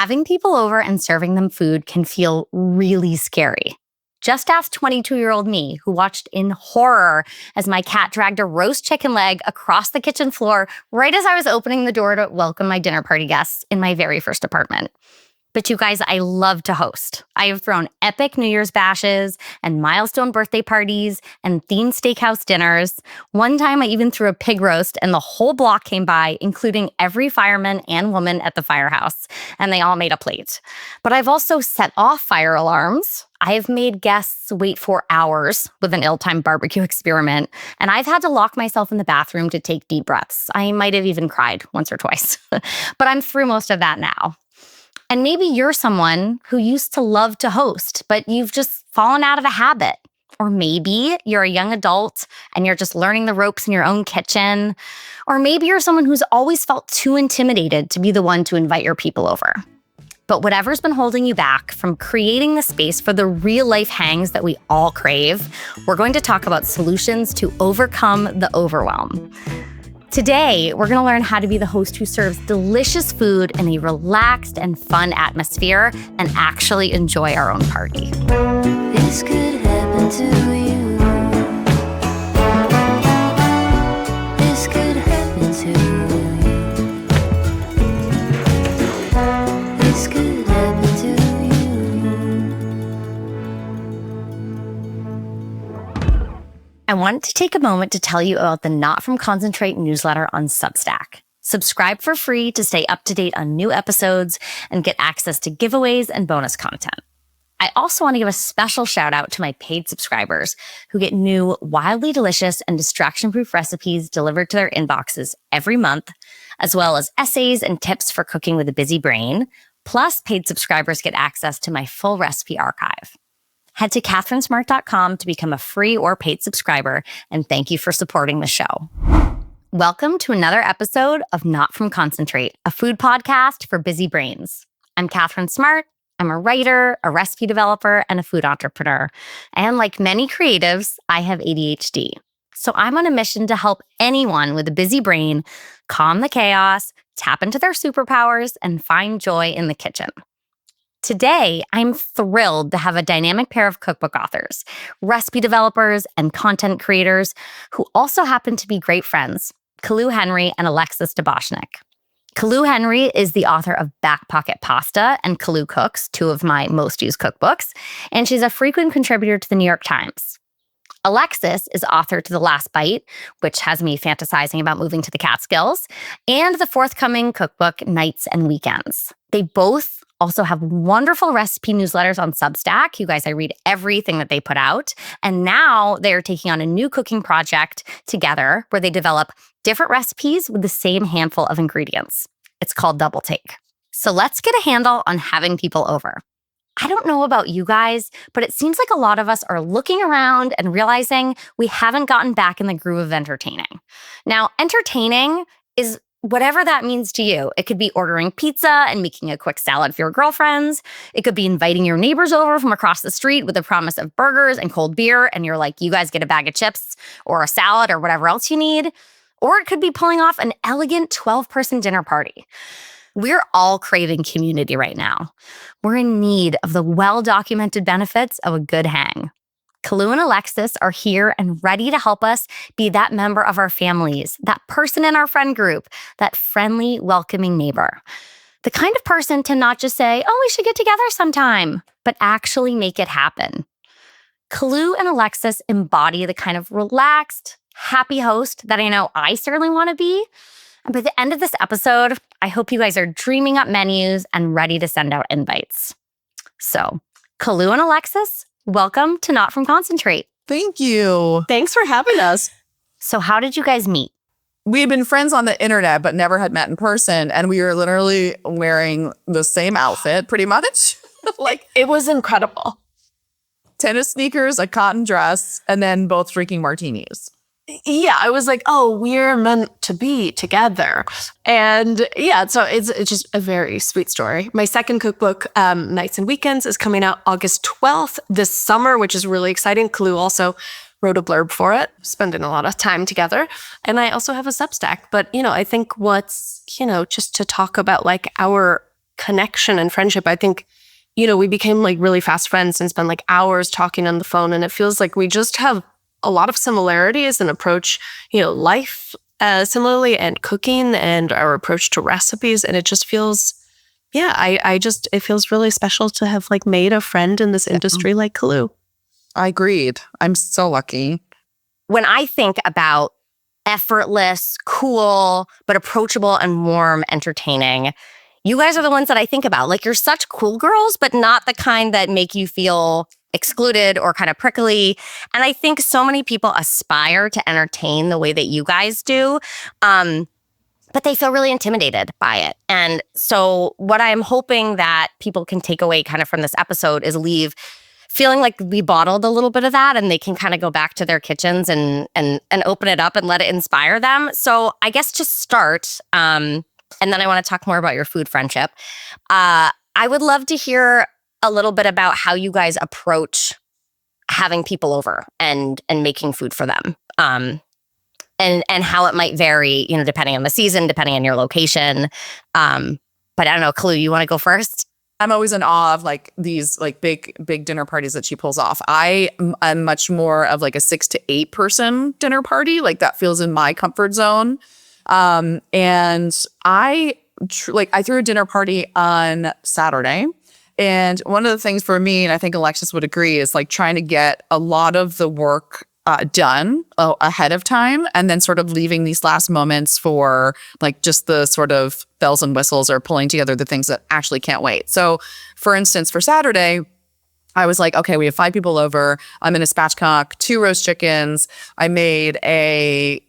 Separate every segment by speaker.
Speaker 1: Having people over and serving them food can feel really scary. Just ask 22-year-old me, who watched in horror as my cat dragged a roast chicken leg across the kitchen floor right as I was opening the door to welcome my dinner party guests in my very first apartment. But you guys, I love to host. I have thrown epic New Year's bashes and milestone birthday parties and themed steakhouse dinners. One time I even threw a pig roast and the whole block came by, including every fireman and woman at the firehouse, and they all made a plate. But I've also set off fire alarms. I have made guests wait for hours with an ill-timed barbecue experiment, and I've had to lock myself in the bathroom to take deep breaths. I might have even cried once or twice, but I'm through most of that now. And maybe you're someone who used to love to host, but you've just fallen out of the habit. Or maybe you're a young adult and you're just learning the ropes in your own kitchen. Or maybe you're someone who's always felt too intimidated to be the one to invite your people over. But whatever's been holding you back from creating the space for the real-life hangs that we all crave, we're going to talk about solutions to overcome the overwhelm. Today, we're going to learn how to be the host who serves delicious food in a relaxed and fun atmosphere and actually enjoy our own party.
Speaker 2: This could happen to you. This could happen to you. This could happen to you.
Speaker 1: I wanted to take a moment to tell you about the Not From Concentrate newsletter on Substack. Subscribe for free to stay up to date on new episodes and get access to giveaways and bonus content. I also want to give a special shout out to my paid subscribers who get new, wildly delicious and distraction-proof recipes delivered to their inboxes every month, as well as essays and tips for cooking with a busy brain. Plus, paid subscribers get access to my full recipe archive. Head to catherinesmart.com to become a free or paid subscriber, and thank you for supporting the show. Welcome to another episode of Not From Concentrate, a food podcast for busy brains. I'm Catherine Smart. I'm a writer, a recipe developer, and a food entrepreneur. And like many creatives, I have ADHD. So I'm on a mission to help anyone with a busy brain calm the chaos, tap into their superpowers, and find joy in the kitchen. Today, I'm thrilled to have a dynamic pair of cookbook authors, recipe developers, and content creators who also happen to be great friends, Colu Henry and Alexis deBoschnek. Colu Henry is the author of Back Pocket Pasta and Colu Cooks, two of my most used cookbooks, and she's a frequent contributor to the New York Times. Alexis is author to The Last Bite, which has me fantasizing about moving to the Catskills, and the forthcoming cookbook, Nights and Weekends. They both also have wonderful recipe newsletters on Substack. You guys, I read everything that they put out. And now they are taking on a new cooking project together where they develop different recipes with the same handful of ingredients. It's called Double Take. So let's get a handle on having people over. I don't know about you guys, but it seems like a lot of us are looking around and realizing we haven't gotten back in the groove of entertaining. Now, entertaining is whatever that means to you. It could be ordering pizza and making a quick salad for your girlfriends. It could be inviting your neighbors over from across the street with the promise of burgers and cold beer, and you're like, you guys get a bag of chips or a salad or whatever else you need. Or it could be pulling off an elegant 12-person dinner party. We're all craving community right now. We're in need of the well-documented benefits of a good hang. Colu and Alexis are here and ready to help us be that member of our families, that person in our friend group, that friendly, welcoming neighbor. The kind of person to not just say, oh, we should get together sometime, but actually make it happen. Colu and Alexis embody the kind of relaxed, happy host that I know I certainly want to be. And by the end of this episode, I hope you guys are dreaming up menus and ready to send out invites. So, Colu and Alexis, welcome to Not From Concentrate.
Speaker 3: Thank you.
Speaker 4: Thanks for having us.
Speaker 1: So how did you guys meet?
Speaker 3: We had been friends on the internet, but never had met in person. And we were literally wearing the same outfit, pretty much.
Speaker 4: Like, it was incredible.
Speaker 3: Tennis sneakers, a cotton dress, and then both drinking martinis.
Speaker 4: Yeah, I was like, oh, we're meant to be together. And yeah, so it's just a very sweet story. My second cookbook, Nights and Weekends, is coming out August 12th this summer, which is really exciting. Colu also wrote a blurb for it, spending a lot of time together. And I also have a Substack. But, I think what's, just to talk about like our connection and friendship. I think, we became like really fast friends and spend like hours talking on the phone. And it feels like we just have a lot of similarities and approach, life similarly, and cooking and our approach to recipes. And it just feels, it feels really special to have like made a friend in this industry like Colu.
Speaker 3: I agreed. I'm so lucky.
Speaker 1: When I think about effortless, cool, but approachable and warm entertaining, you guys are the ones that I think about. Like, you're such cool girls, but not the kind that make you feel excluded or kind of prickly. And I think so many people aspire to entertain the way that you guys do, but they feel really intimidated by it. And so what I'm hoping that people can take away kind of from this episode is leave feeling like we bottled a little bit of that, and they can kind of go back to their kitchens and open it up and let it inspire them. So I guess to start, and then I want to talk more about your food friendship. I would love to hear a little bit about how you guys approach having people over and making food for them. And how it might vary, depending on the season, depending on your location. But I don't know, Colu, you want to go first?
Speaker 3: I'm always in awe of like these like big dinner parties that she pulls off. I'm much more of like a 6 to 8 person dinner party. Like, that feels in my comfort zone. And I threw a dinner party on Saturday. And one of the things for me, and I think Alexis would agree, is like trying to get a lot of the work done ahead of time, and then sort of leaving these last moments for like just the sort of bells and whistles, or pulling together the things that actually can't wait. So for instance, for Saturday, I was like, okay, we have 5 people over. I'm going to spatchcock 2 roast chickens. I made a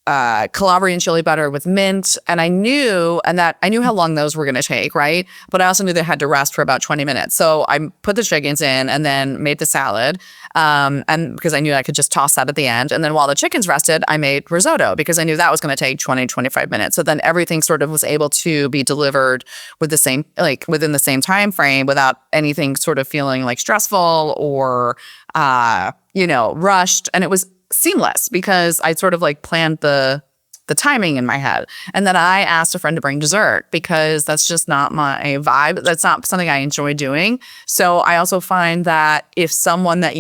Speaker 3: Calabrian chili butter with mint. And I knew how long those were going to take, right? But I also knew they had to rest for about 20 minutes. So I put the chickens in and then made the salad. And because I knew I could just toss that at the end. And then while the chickens rested, I made risotto because I knew that was going to take 20, 25 minutes. So then everything sort of was able to be delivered with the same, like within the same time frame, without anything sort of feeling like stressful or, rushed. And it was seamless because I sort of like planned the timing in my head. And then I asked a friend to bring dessert because that's just not my vibe. That's not something I enjoy doing. So I also find that if someone that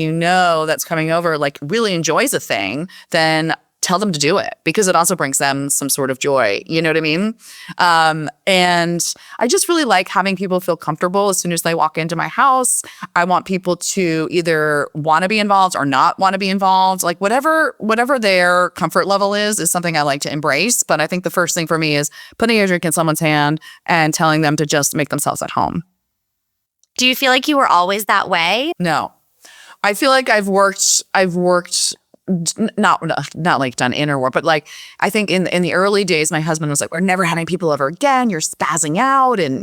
Speaker 3: that's coming over like really enjoys a thing, then tell them to do it because it also brings them some sort of joy. You know what I mean? And I just really like having people feel comfortable as soon as they walk into my house. I want people to either want to be involved or not want to be involved. Like whatever their comfort level is something I like to embrace. But I think the first thing for me is putting a drink in someone's hand and telling them to just make themselves at home.
Speaker 1: Do you feel like you were always that way?
Speaker 3: No. I feel like I've worked not like done inner work, but like I think in the early days, my husband was like, "We're never having people over again. You're spazzing out," and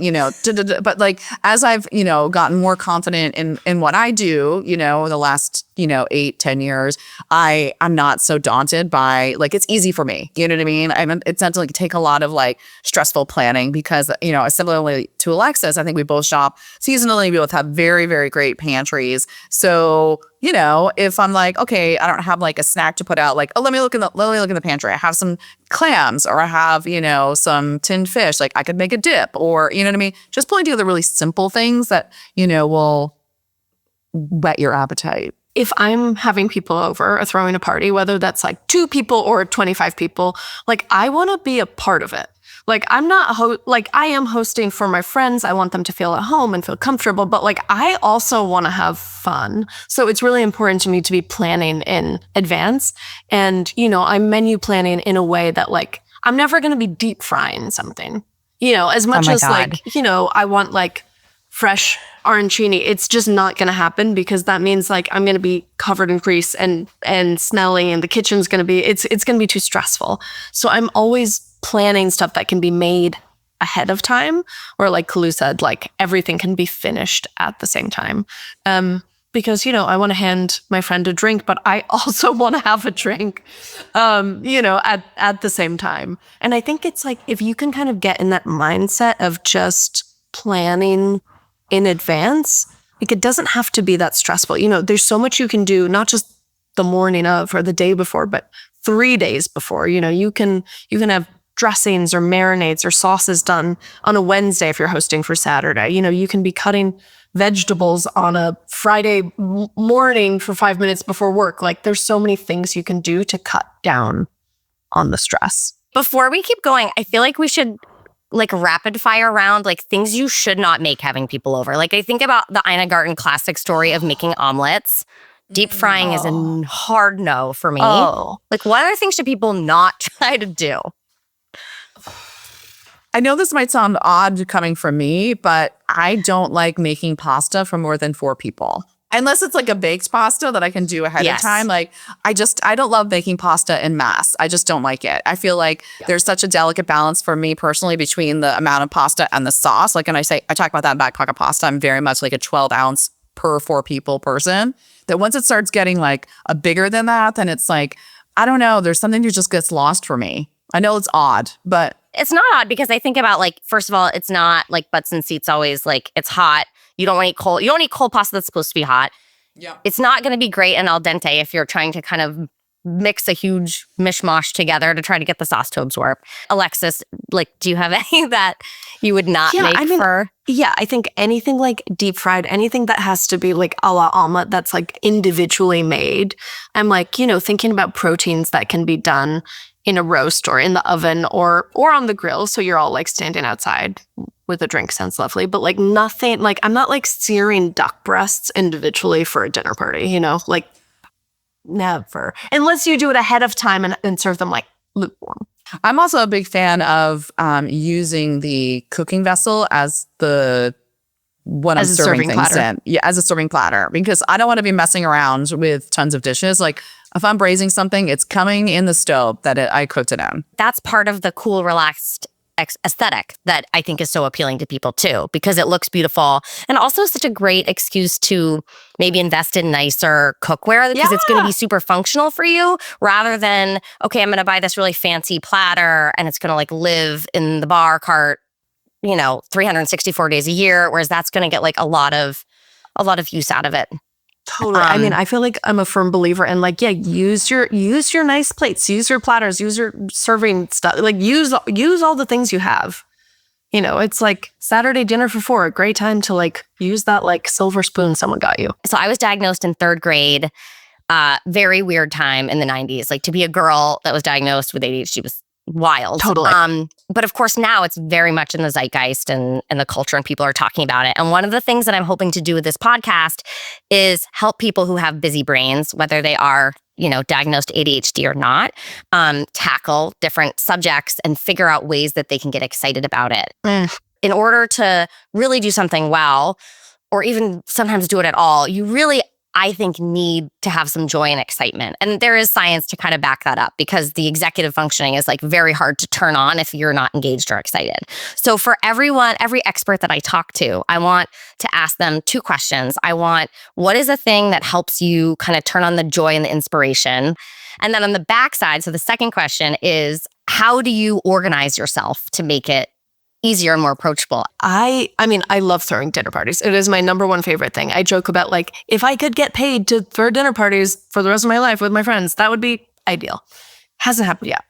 Speaker 3: But like as I've gotten more confident in what I do, the last 8-10 years, I'm not so daunted by like it's easy for me. You know what I mean? It doesn't like take a lot of like stressful planning because similarly to Alexis, I think we both shop seasonally. We both have very, very great pantries. So if I'm like, okay, I don't have like a snack to put out, like, oh, let me look in the pantry. I have some clams or I have, some tinned fish. Like I could make a dip or, you know what I mean? Just pulling together really simple things that, will whet your appetite.
Speaker 4: If I'm having people over or throwing a party, whether that's like 2 people or 25 people, like I want to be a part of it. Like I'm not I am hosting for my friends. I want them to feel at home and feel comfortable, but like I also want to have fun. So it's really important to me to be planning in advance. And, I'm menu planning in a way that like I'm never going to be deep frying something. As much as
Speaker 1: God.
Speaker 4: I want like fresh arancini, it's just not going to happen because that means like I'm going to be covered in grease and smelly, and the kitchen's going to be it's going to be too stressful. So I'm always planning stuff that can be made ahead of time, or like Colu said, like everything can be finished at the same time. Because, I want to hand my friend a drink, but I also want to have a drink, at the same time. And I think it's like, if you can kind of get in that mindset of just planning in advance, like it doesn't have to be that stressful. There's so much you can do, not just the morning of or the day before, but 3 days before. You can have dressings or marinades or sauces done on a Wednesday if you're hosting for Saturday. You can be cutting vegetables on a Friday morning for 5 minutes before work. Like there's so many things you can do to cut down on the stress.
Speaker 1: Before we keep going, I feel like we should like rapid fire round like things you should not make having people over. Like I think about the Ina Garten classic story of making omelets. Deep frying is a hard no for me. Like what other things should people not try to do?
Speaker 3: I know this might sound odd coming from me, but I don't like making pasta for more than 4 people. Unless it's like a baked pasta that I can do ahead of time. Like I don't love making pasta en masse. I just don't like it. I feel like there's such a delicate balance for me personally between the amount of pasta and the sauce. Like, and I talk about that in Back Pocket Pasta. I'm very much like a 12 ounce per 4 people person. That once it starts getting like a bigger than that, then it's like, I don't know. There's something that just gets lost for me. I know it's odd, but
Speaker 1: it's not odd because I think about like, first of all, it's not like butts and seats always like it's hot. You don't want to eat cold. You don't eat cold pasta that's supposed to be hot.
Speaker 3: Yeah. It's
Speaker 1: It's not going to be great and al dente if you're trying to kind of mix a huge mishmash together to try to get the sauce to absorb. Alexis, like, do you have any that you would not make for?
Speaker 4: Yeah, I think anything like deep fried, anything that has to be like a la omelet that's like individually made. I'm like, thinking about proteins that can be done in a roast or in the oven or on the grill. So you're all like standing outside with a drink. Sounds lovely. But like nothing, like I'm not like searing duck breasts individually for a dinner party, like never. Unless you do it ahead of time and serve them like lukewarm.
Speaker 3: I'm also a big fan of using the cooking vessel as I'm serving things
Speaker 4: platter.
Speaker 3: in. Yeah, as a serving platter, because I don't want to be messing around with tons of dishes. Like if I'm braising something, it's coming in the stove that I cooked it in.
Speaker 1: That's part of the cool, relaxed aesthetic that I think is so appealing to people too, because it looks beautiful and also such a great excuse to maybe invest in nicer cookware because it's going to be super functional for you rather than, okay, I'm going to buy this really fancy platter and it's going to like live in the bar cart, 364 days a year, whereas that's going to get like a lot of use out of it.
Speaker 4: Totally. I mean, I feel like I'm a firm believer in like, use your nice plates, use your platters, use your serving stuff, like use all the things you have. It's like Saturday dinner for 4, a great time to like use that like silver spoon someone got you.
Speaker 1: So I was diagnosed in 3rd grade, very weird time in the 90s. Like to be a girl that was diagnosed with ADHD was wild.
Speaker 4: Totally.
Speaker 1: But of course now it's very much in the zeitgeist and the culture and people are talking about it. And one of the things that I'm hoping to do with this podcast is help people who have busy brains, whether they are, diagnosed ADHD or not, tackle different subjects and figure out ways that they can get excited about it. In order to really do something well, or even sometimes do it at all, you really, I think, need to have some joy and excitement. And there is science to kind of back that up because the executive functioning is like very hard to turn on if you're not engaged or excited. So for every expert that I talk to, I want to ask them 2 questions. I want, what is a thing that helps you kind of turn on the joy and the inspiration? And then on the backside, so the second question is, how do you organize yourself to make it easier and more approachable?
Speaker 4: I mean, I love throwing dinner parties. It is my number one favorite thing. I joke about like, if I could get paid to throw dinner parties for the rest of my life with my friends, that would be ideal. Hasn't happened yet.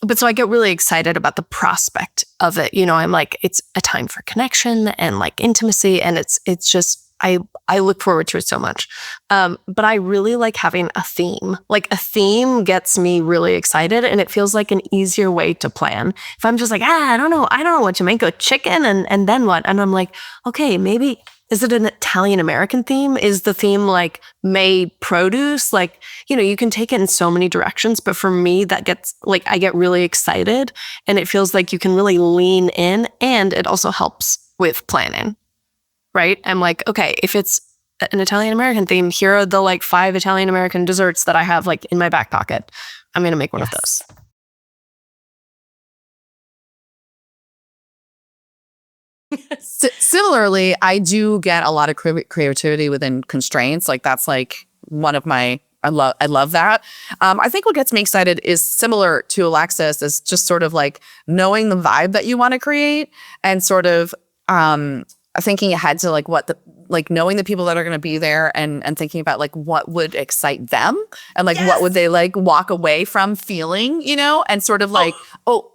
Speaker 4: But so I get really excited about the prospect of it. I'm like, it's a time for connection and like intimacy. And it's just, I look forward to it so much. But I really like having a theme. Like a theme gets me really excited and it feels like an easier way to plan. If I'm just like, I don't know what to make, a chicken and then what? And I'm like, okay, maybe, is it an Italian-American theme? Is the theme like May produce? Like, you can take it in so many directions. But for me, that gets like, I get really excited and it feels like you can really lean in and it also helps with planning. Right? I'm like, okay, if it's an Italian-American theme, here are the like 5 Italian-American desserts that I have like in my back pocket. I'm going to make one of those.
Speaker 3: Similarly, I do get a lot of creativity within constraints. Like that's like one of my, I love that. I think what gets me excited is similar to Alexis, is just sort of like knowing the vibe that you want to create and sort of, thinking ahead to like what like knowing the people that are going to be there and thinking about like what would excite them and like what would they like walk away from feeling, you know, and sort of like, oh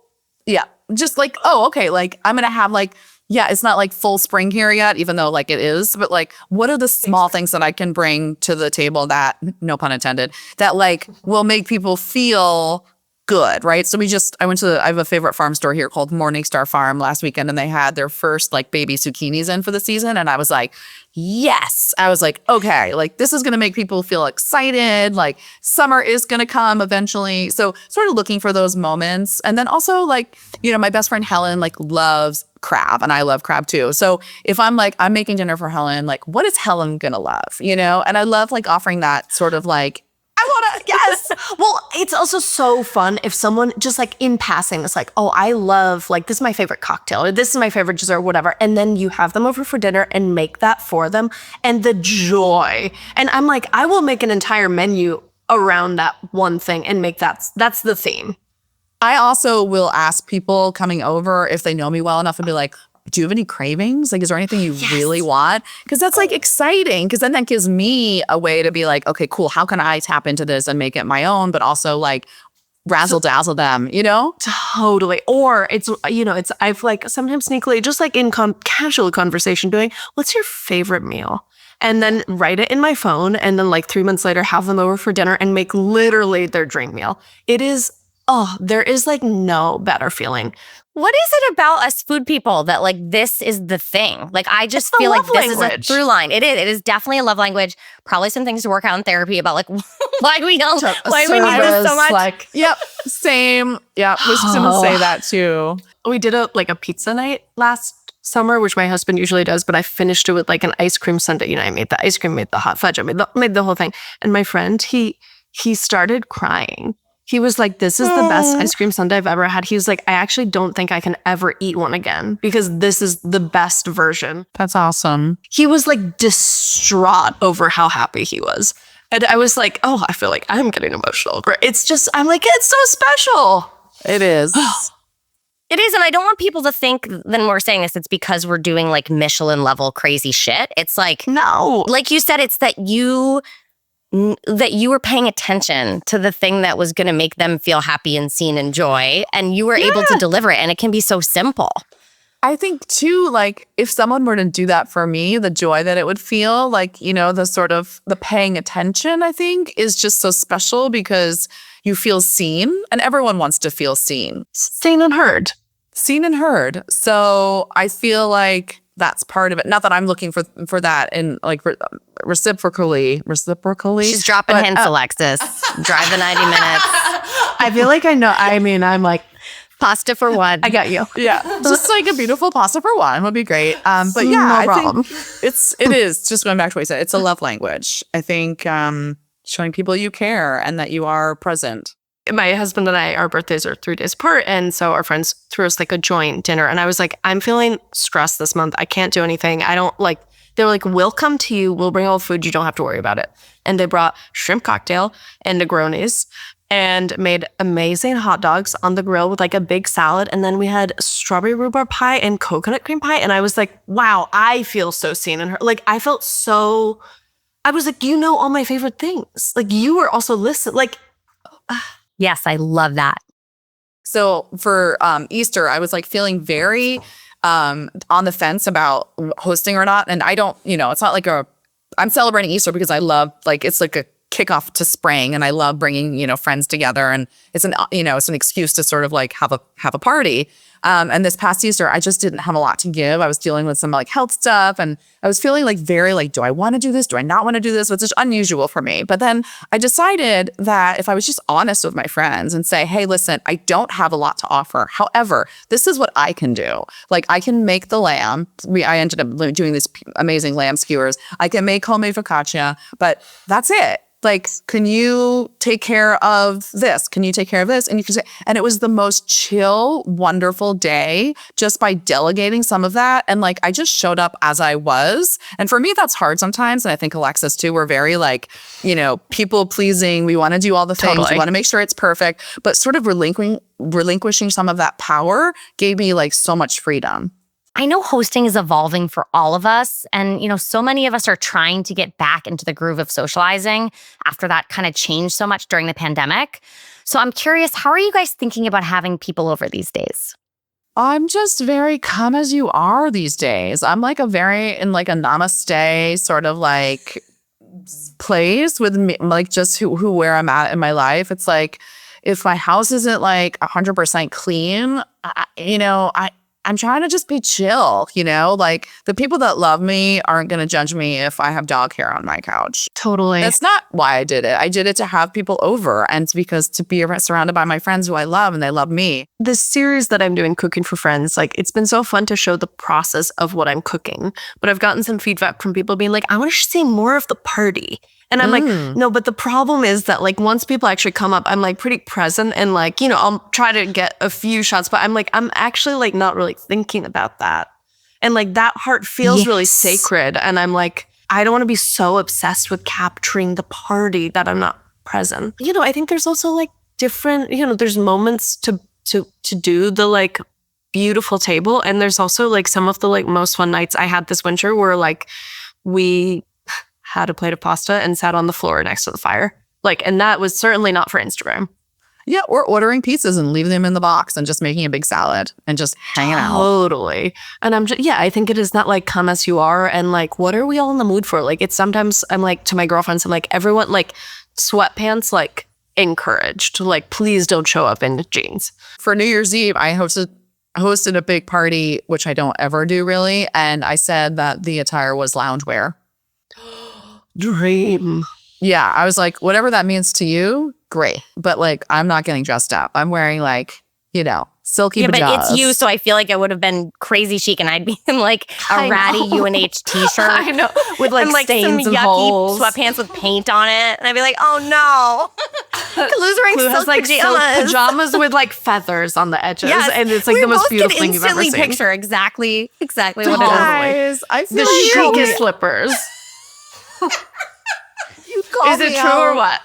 Speaker 3: yeah, just like, oh, okay, like I'm going to have like, yeah, it's not like full spring here yet, even though like it is, but like what are the small things that I can bring to the table that, no pun intended, that like will make people feel good, right? So I have a favorite farm store here called Morningstar Farm last weekend, and they had their first like baby zucchinis in for the season. And I was like, yes. I was like, okay, like this is going to make people feel excited. Like summer is going to come eventually. So sort of looking for those moments. And then also like, you know, my best friend Helen like loves crab and I love crab too. So if I'm like, I'm making dinner for Helen, like what is Helen going to love, you know? And I love like offering that sort of like,
Speaker 4: I want to, yes. Well, it's also so fun if someone just like in passing is like, oh, I love, like, this is my favorite cocktail or this is my favorite dessert or whatever. And then you have them over for dinner and make that for them and the joy. And I'm like, I will make an entire menu around that one thing and make that's the theme.
Speaker 3: I also will ask people coming over if they know me well enough and be like, do you have any cravings? Like, is there anything you really want? Because that's like exciting. Because then that gives me a way to be like, okay, cool. How can I tap into this and make it my own? But also like razzle dazzle them, you know?
Speaker 4: Totally. Or it's, you know, I've like sometimes sneakily, just like in casual conversation doing, what's your favorite meal? And then write it in my phone. And then like 3 months later, have them over for dinner and make literally their dream meal. It is, there is like no better feeling.
Speaker 1: What is it about us food people that like this is the thing? Like I just feel like this is a through line. It is. It is definitely a love language. Probably some things to work out in therapy about like why we need this so much.
Speaker 3: Like, yep, same. Yeah, was just gonna say that too.
Speaker 4: We did a pizza night last summer, which my husband usually does, but I finished it with like an ice cream sundae. You know, I made the ice cream, made the hot fudge, I made the whole thing. And my friend, he started crying. He was like, this is the best ice cream sundae I've ever had. He was like, I actually don't think I can ever eat one again because this is the best version.
Speaker 3: That's awesome.
Speaker 4: He was like distraught over how happy he was. And I was like, oh, I feel like I'm getting emotional. It's just, I'm like, it's so special.
Speaker 3: It is.
Speaker 1: It is. And I don't want people to think when we're saying this, it's because we're doing like Michelin level crazy shit. It's like,
Speaker 4: no.
Speaker 1: Like you said, it's that you were paying attention to the thing that was going to make them feel happy and seen and joy. And you were able to deliver it. And it can be so simple.
Speaker 3: I think too, like if someone were to do that for me, the joy that it would feel, like, you know, the sort of the paying attention, I think is just so special because you feel seen and everyone wants to feel seen.
Speaker 4: Seen and heard.
Speaker 3: Seen and heard. So I feel like that's part of it. Not that I'm looking for that in like reciprocally.
Speaker 1: She's dropping hints, Alexis. Drive the 90 minutes.
Speaker 4: I feel like I know. I mean, I'm like,
Speaker 1: pasta for one.
Speaker 4: I got you.
Speaker 3: Yeah. Just like a beautiful pasta for one would be great. But yeah, I think it is just going back to what you said. It's a love language. I think showing people you care and that you are present.
Speaker 4: My husband and I, our birthdays are 3 days apart. And so our friends threw us like a joint dinner. And I was like, I'm feeling stressed this month. I can't do anything. I don't like, they were like, we'll come to you. We'll bring all the food. You don't have to worry about it. And they brought shrimp cocktail and Negronis and made amazing hot dogs on the grill with like a big salad. And then we had strawberry rhubarb pie and coconut cream pie. And I was like, wow, I feel so seen in her. Like I felt so, I was like, you know, all my favorite things. Like you were also listening. Like,
Speaker 1: yes, I love that.
Speaker 3: So for Easter, I was like feeling very on the fence about hosting or not. And I don't, you know, it's not like I'm celebrating Easter because I love, like, it's like a kickoff to spring and I love bringing, you know, friends together and it's an excuse to sort of like have a party. And this past Easter, I just didn't have a lot to give. I was dealing with some like health stuff and I was feeling like very like, do I want to do this? Do I not want to do this? Which is unusual for me. But then I decided that if I was just honest with my friends and say, hey, listen, I don't have a lot to offer. However, this is what I can do. Like I can make the lamb. I ended up doing these amazing lamb skewers. I can make homemade focaccia, but that's it. Like, can you take care of this? Can you take care of this? And you can say, and it was the most chill, wonderful day just by delegating some of that. And like, I just showed up as I was. And for me, that's hard sometimes. And I think Alexis too, we're very like, you know, people pleasing. We want to do all the things. We want to make sure it's perfect, but sort of relinquishing some of that power gave me like so much freedom.
Speaker 1: I know hosting is evolving for all of us. And, so many of us are trying to get back into the groove of socializing after that kind of changed so much during the pandemic. So I'm curious, how are you guys thinking about having people over these days?
Speaker 3: I'm just very come as you are these days. I'm like in like a namaste sort of like place with me, like just where I'm at in my life. It's like if my house isn't like 100% clean, I'm trying to just be chill, like the people that love me aren't going to judge me if I have dog hair on my couch.
Speaker 4: Totally.
Speaker 3: That's not why I did it. I did it to have people over and because to be surrounded by my friends who I love and they love me.
Speaker 4: This series that I'm doing, Cooking for Friends, like it's been so fun to show the process of what I'm cooking. But I've gotten some feedback from people being like, I want to see more of the party. And I'm like, no, but the problem is that like once people actually come up, I'm like pretty present and like, I'll try to get a few shots, but I'm actually like not really thinking about that. And like that part feels really sacred. And I'm like, I don't want to be so obsessed with capturing the party that I'm not present. I think there's also like different, there's moments to do the like beautiful table. And there's also like some of the like most fun nights I had this winter where like we had a plate of pasta and sat on the floor next to the fire. And that was certainly not for Instagram.
Speaker 3: Yeah, or ordering pizzas and leaving them in the box and just making a big salad and just hanging out.
Speaker 4: Totally. And I think it is not like come as you are and like, what are we all in the mood for? Like it's sometimes I'm like to my girlfriends, I'm like, everyone like sweatpants, like encouraged, like please don't show up in jeans.
Speaker 3: For New Year's Eve, I hosted a big party, which I don't ever do really. And I said that the attire was loungewear.
Speaker 4: Dream.
Speaker 3: Yeah, I was like, whatever that means to you, great. But like, I'm not getting dressed up. I'm wearing like, silky pajamas.
Speaker 1: But it's you, so I feel like it would have been crazy chic, and I'd be in like a ratty UNH t-shirt.
Speaker 4: I know, with like
Speaker 1: and,
Speaker 4: stains
Speaker 1: some
Speaker 4: and
Speaker 1: yucky
Speaker 4: holes.
Speaker 1: sweatpants with paint on it, and I'd be like, oh no, Colu's wearing
Speaker 4: Colu
Speaker 1: silk
Speaker 4: has like silk
Speaker 1: pajamas.
Speaker 4: pajamas with like feathers on the edges,
Speaker 1: Yes,
Speaker 4: and it's like the most beautiful thing you've ever seen.
Speaker 1: Picture exactly what it is.
Speaker 3: Guys, I feel
Speaker 4: The
Speaker 3: like
Speaker 4: chicest slippers.
Speaker 3: you called
Speaker 4: Is it
Speaker 3: me
Speaker 4: true
Speaker 3: out.
Speaker 4: or what?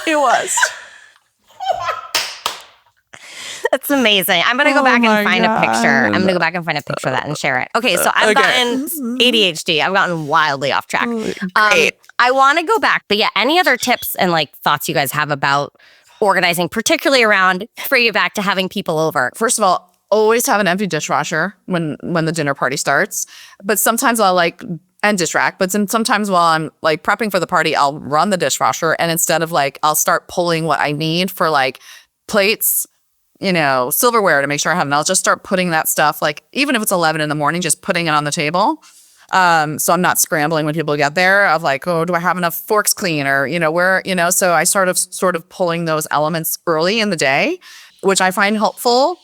Speaker 3: It was.
Speaker 1: That's amazing. I'm gonna go back
Speaker 3: my
Speaker 1: and find a
Speaker 3: God.
Speaker 1: picture. I'm gonna go back and find a picture of that and share it. Okay, so I've gotten ADHD. I've gotten wildly off track.
Speaker 3: Great.
Speaker 1: I want to go back, but yeah, any other tips and like thoughts you guys have about organizing, particularly around for you back to having people over?
Speaker 3: First of all, always have an empty dishwasher when the dinner party starts. But sometimes I'll and dish rack. But sometimes while I'm like prepping for the party, I'll run the dishwasher. And instead of like, I'll start pulling what I need for like plates, silverware to make sure I have it. And I'll just start putting that stuff, like even if it's 11 in the morning, just putting it on the table. So I'm not scrambling when people get there of like, oh, do I have enough forks clean or, where, so I sort of pulling those elements early in the day, which I find helpful.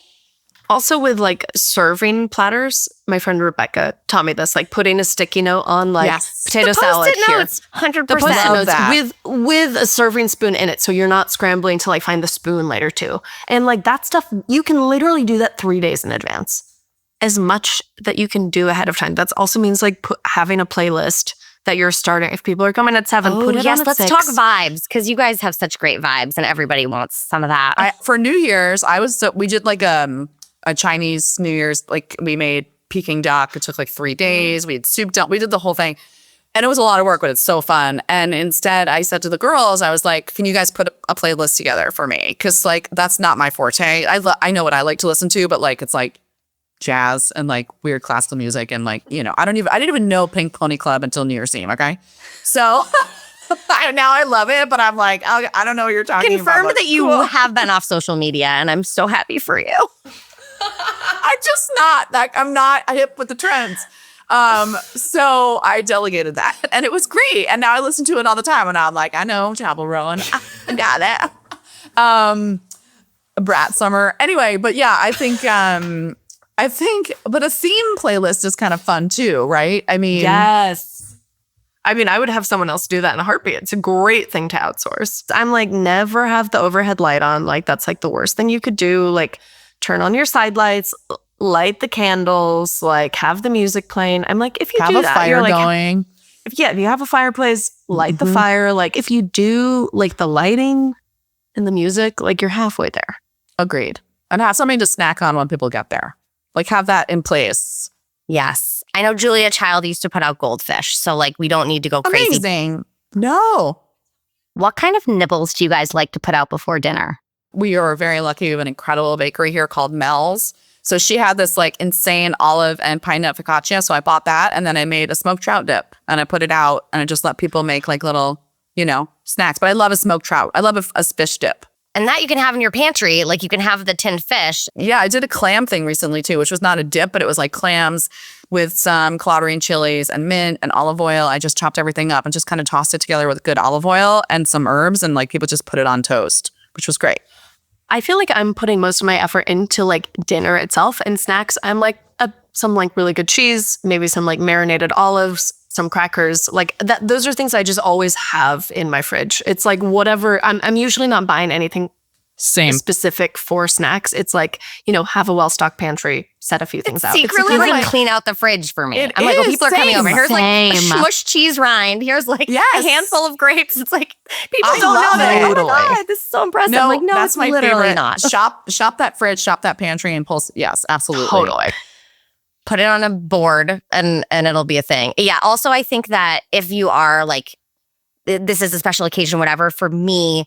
Speaker 4: Also with like serving platters, my friend Rebecca taught me this, like putting a sticky note on like potato salad
Speaker 1: Post-it
Speaker 4: here.
Speaker 1: notes, 100%.
Speaker 4: The post-it
Speaker 3: Love
Speaker 4: notes
Speaker 3: that.
Speaker 4: with a serving spoon in it, so you're not scrambling to like find the spoon later too. And like that stuff, you can literally do that 3 days in advance. As much that you can do ahead of time. That also means like having a playlist that you're starting. If people are coming at 7, put it on at
Speaker 1: let's
Speaker 4: 6.
Speaker 1: talk vibes, because you guys have such great vibes and everybody wants some of that.
Speaker 3: For New Year's, we did like a Chinese New Year's, like we made Peking duck. It took like 3 days. We had soup dump. We did the whole thing. And it was a lot of work, but it's so fun. And instead I said to the girls, I was like, can you guys put a playlist together for me? Because like, that's not my forte. I know what I like to listen to, but like, it's like jazz and like weird classical music. And like, I didn't even know Pink Pony Club until New Year's Eve. Okay. So now I love it, but I'm like, I don't know what you're talking about.
Speaker 1: Confirmed
Speaker 3: but
Speaker 1: that you
Speaker 3: cool.
Speaker 1: have been off social media, and I'm so happy for you.
Speaker 3: I'm not hip with the trends. So I delegated that and it was great. And now I listen to it all the time and I'm like, I know Chapel Rowan. I got it. Brat Summer. Anyway, but yeah, I think, but a theme playlist is kind of fun too, right? I mean,
Speaker 4: Yes. I mean, I would have someone else do that in a heartbeat. It's a great thing to outsource. I'm like, never have the overhead light on. Like, that's like the worst thing you could do. Like, turn on your side lights, light the candles, like have the music playing. I'm like, if you
Speaker 3: have
Speaker 4: do
Speaker 3: a
Speaker 4: that,
Speaker 3: fire
Speaker 4: you're like,
Speaker 3: going.
Speaker 4: if you have a fireplace, light the fire. Like, if you do like the lighting and the music, like you're halfway there.
Speaker 3: Agreed. And have something to snack on when people get there. Like have that in place
Speaker 1: Yes. I know Julia Child used to put out goldfish, so like we don't need to go crazy.
Speaker 3: Amazing. No.
Speaker 1: What kind of nibbles do you guys like to put out before dinner?
Speaker 3: We are very lucky. We have an incredible bakery here called Mel's. So she had this like insane olive and pine nut focaccia. So I bought that and then I made a smoked trout dip and I put it out and I just let people make like little, snacks. But I love a smoked trout. I love a fish dip.
Speaker 1: And that you can have in your pantry. Like you can have the tinned fish.
Speaker 3: Yeah, I did a clam thing recently too, which was not a dip, but it was like clams with some claudine chilies and mint and olive oil. I just chopped everything up and just kind of tossed it together with good olive oil and some herbs. And like people just put it on toast, which was great.
Speaker 4: I feel like I'm putting most of my effort into like dinner itself and snacks. I'm like some like really good cheese, maybe some like marinated olives, some crackers, like that. Those are things I just always have in my fridge. It's like whatever. I'm usually not buying anything
Speaker 3: Same.
Speaker 4: specific for snacks. It's like, have a well-stocked pantry, set a few things out.
Speaker 1: Secretly
Speaker 4: It's
Speaker 1: like clean out the fridge for me.
Speaker 3: It
Speaker 1: I'm like,
Speaker 3: is,
Speaker 1: people are coming
Speaker 3: same.
Speaker 1: over. Here's like a
Speaker 2: Same.
Speaker 1: smushed cheese rind. Here's like
Speaker 3: Yes.
Speaker 1: a handful of grapes. It's like people
Speaker 3: I
Speaker 1: don't know
Speaker 3: love
Speaker 1: that.
Speaker 3: it.
Speaker 1: Oh my
Speaker 4: Totally.
Speaker 1: God, this is so impressive. I'm like, no,
Speaker 3: that's
Speaker 1: it's
Speaker 3: my
Speaker 1: literally
Speaker 3: favorite.
Speaker 1: not.
Speaker 3: Shop that fridge, shop that pantry, and pulse. Yes, absolutely.
Speaker 4: Totally.
Speaker 1: Put it on a board and it'll be a thing. Yeah. Also, I think that if you are like, this is a special occasion, whatever, for me,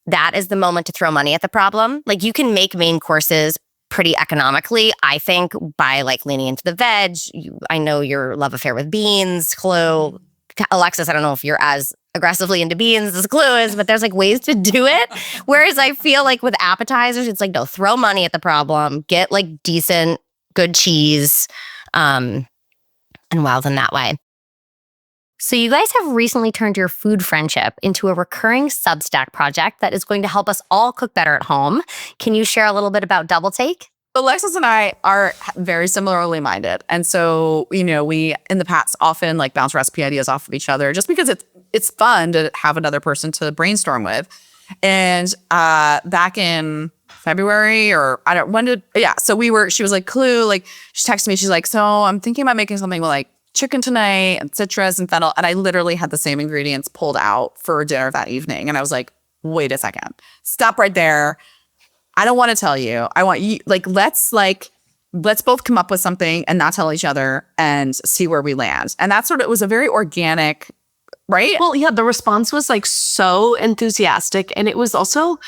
Speaker 1: that is the moment to throw money at the problem. Like you can make main courses pretty economically, I think, by like leaning into the veg. I know your love affair with beans, Colu. Alexis, I don't know if you're as aggressively into beans as Colu is, but there's like ways to do it. Whereas I feel like with appetizers, it's like, no, throw money at the problem, get like decent, good cheese, and wow them that way. So you guys have recently turned your food friendship into a recurring Substack project that is going to help us all cook better at home. Can you share a little bit about Double Take?
Speaker 3: Alexis and I are very similarly minded. And so, we in the past often like bounce recipe ideas off of each other just because it's fun to have another person to brainstorm with. And back in February she was like, Colu, like she texted me, she's like, so I'm thinking about making something with like chicken tonight and citrus and fennel. And I literally had the same ingredients pulled out for dinner that evening. And I was like, wait a second, stop right there. I don't want to tell you. I want you, let's both come up with something and not tell each other and see where we land. And that's it was a very organic, right?
Speaker 4: Well, yeah, the response was like so enthusiastic. And it was also,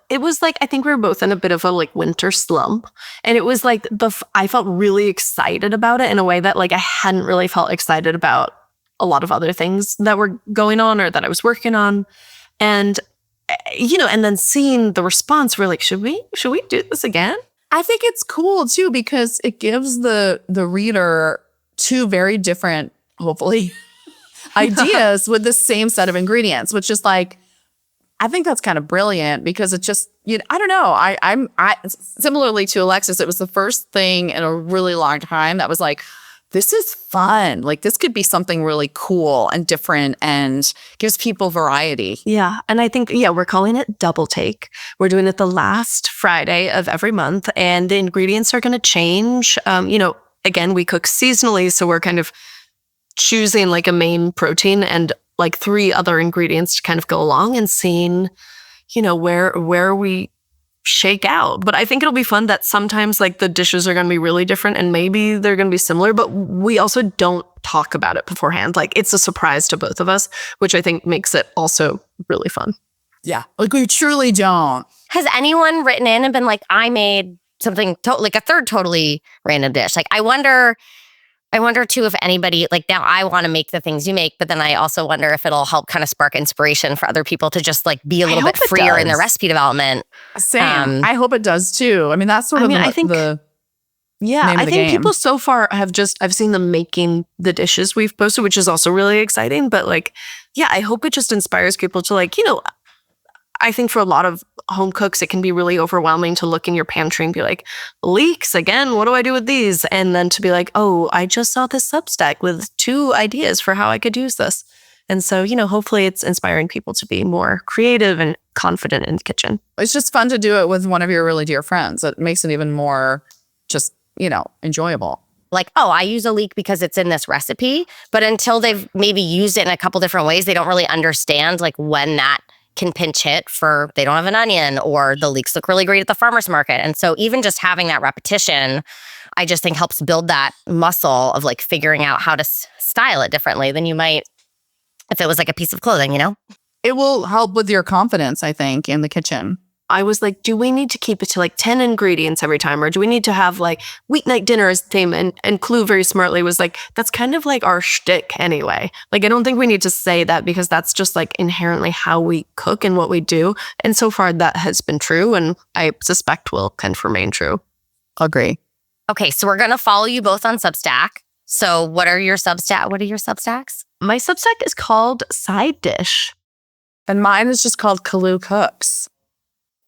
Speaker 4: it was like, I think we were both in a bit of a like winter slump. And it was like, I felt really excited about it in a way that like I hadn't really felt excited about a lot of other things that were going on or that I was working on. And, and then seeing the response, we're like, should we do this again?
Speaker 3: I think it's cool too, because it gives the reader two very different, hopefully, ideas with the same set of ingredients, which is like, I think that's kind of brilliant because it just, I don't know. I similarly to Alexis, it was the first thing in a really long time that was like, this is fun. Like this could be something really cool and different and gives people variety.
Speaker 4: Yeah. And I think, we're calling it Double Take. We're doing it the last Friday of every month and the ingredients are going to change. Again, we cook seasonally. So we're kind of choosing like a main protein and like 3 other ingredients to kind of go along and seeing, where we shake out. But I think it'll be fun that sometimes like the dishes are going to be really different and maybe they're going to be similar, but we also don't talk about it beforehand. Like it's a surprise to both of us, which I think makes it also really fun.
Speaker 3: Yeah. Like we truly don't.
Speaker 1: Has anyone written in and been like, I made something like a third totally random dish? Like I wonder too if anybody, like now I want to make the things you make, but then I also wonder if it'll help kind of spark inspiration for other people to just like be a little bit freer in their recipe development.
Speaker 3: Same. I hope it does too. I mean, that's sort of
Speaker 4: I think people so far I've seen them making the dishes we've posted, which is also really exciting. But like, I hope it just inspires people to like, I think for a lot of home cooks, it can be really overwhelming to look in your pantry and be like, leeks again, what do I do with these? And then to be like, oh, I just saw this Substack with 2 ideas for how I could use this. And so, hopefully it's inspiring people to be more creative and confident in the kitchen.
Speaker 3: It's just fun to do it with one of your really dear friends. It makes it even more just, enjoyable.
Speaker 1: Like, oh, I use a leek because it's in this recipe. But until they've maybe used it in a couple different ways, they don't really understand like when that can pinch hit for they don't have an onion or the leeks look really great at the farmer's market. And so even just having that repetition I just think helps build that muscle of like figuring out how to style it differently than you might if it was like a piece of clothing, you know?
Speaker 3: It will help with your confidence, I think, in the kitchen.
Speaker 4: I was like, do we need to keep it to like 10 ingredients every time? Or do we need to have like weeknight dinner as theme? And Colu very smartly was like, that's kind of like our shtick anyway. Like, I don't think we need to say that because that's just like inherently how we cook and what we do. And so far that has been true. And I suspect will kind of remain true.
Speaker 3: Agree.
Speaker 1: Okay, so we're going to follow you both on Substack. So what are your Substacks?
Speaker 4: My Substack is called Side Dish.
Speaker 3: And mine is just called Colu Cooks.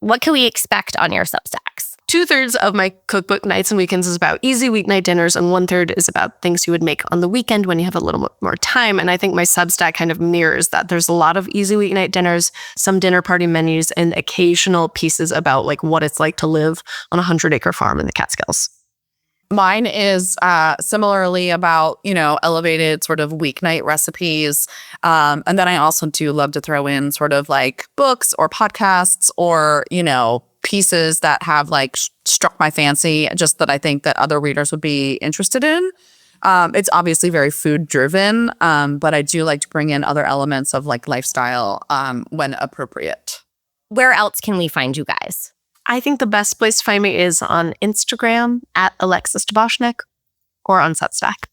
Speaker 1: What can we expect on your Substacks?
Speaker 4: 2/3 of my cookbook nights and weekends is about easy weeknight dinners, and 1/3 is about things you would make on the weekend when you have a little more time. And I think my Substack kind of mirrors that. There's a lot of easy weeknight dinners, some dinner party menus, and occasional pieces about like what it's like to live on a 100-acre farm in the Catskills.
Speaker 3: Mine is similarly about, elevated sort of weeknight recipes. And then I also do love to throw in sort of like books or podcasts or, pieces that have like struck my fancy, just that I think that other readers would be interested in. It's obviously very food driven, but I do like to bring in other elements of like lifestyle when appropriate.
Speaker 1: Where else can we find you guys?
Speaker 4: I think the best place to find me is on Instagram at Alexis deBoschnek or on Substack.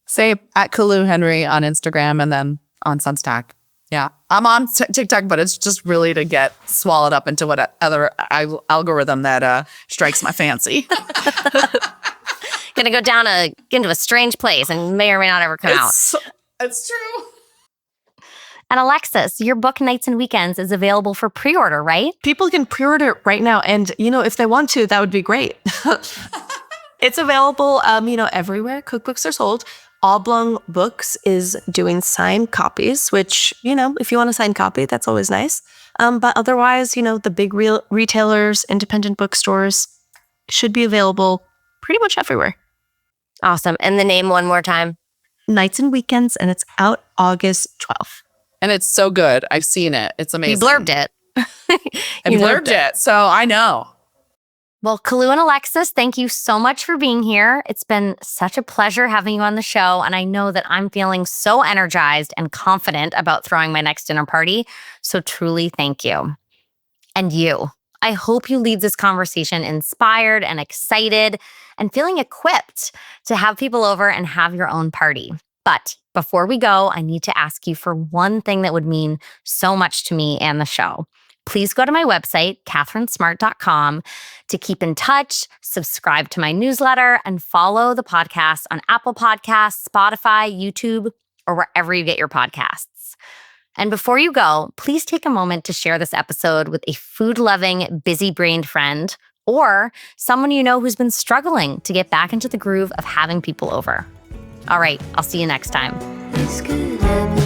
Speaker 3: Say at Colu Henry on Instagram and then on Substack. Yeah. I'm on TikTok, but it's just really to get swallowed up into what other algorithm that strikes my fancy.
Speaker 1: Gonna go down into a strange place and may or may not ever come out.
Speaker 3: It's true.
Speaker 4: And Alexis, your book Nights and Weekends is available for pre-order, right? People can pre-order it right now. And, if they want to, that would be great. It's available, everywhere cookbooks are sold. Oblong Books is doing signed copies, which, if you want a signed copy, that's always nice. But otherwise, the big retailers, independent bookstores should be available pretty much everywhere.
Speaker 1: Awesome. And the name one more time.
Speaker 4: Nights and Weekends, and it's out August 12th.
Speaker 3: And it's so good. I've seen it. It's amazing.
Speaker 1: You blurbed it.
Speaker 3: I blurbed it, so I know.
Speaker 1: Well, Colu and Alexis, thank you so much for being here. It's been such a pleasure having you on the show, and I know that I'm feeling so energized and confident about throwing my next dinner party. So truly, thank you. And you. I hope you leave this conversation inspired and excited and feeling equipped to have people over and have your own party. But before we go, I need to ask you for one thing that would mean so much to me and the show. Please go to my website, catherinesmart.com, to keep in touch, subscribe to my newsletter, and follow the podcast on Apple Podcasts, Spotify, YouTube, or wherever you get your podcasts. And before you go, please take a moment to share this episode with a food-loving, busy-brained friend or someone you know who's been struggling to get back into the groove of having people over. All right, I'll see you next time.
Speaker 2: This could happen.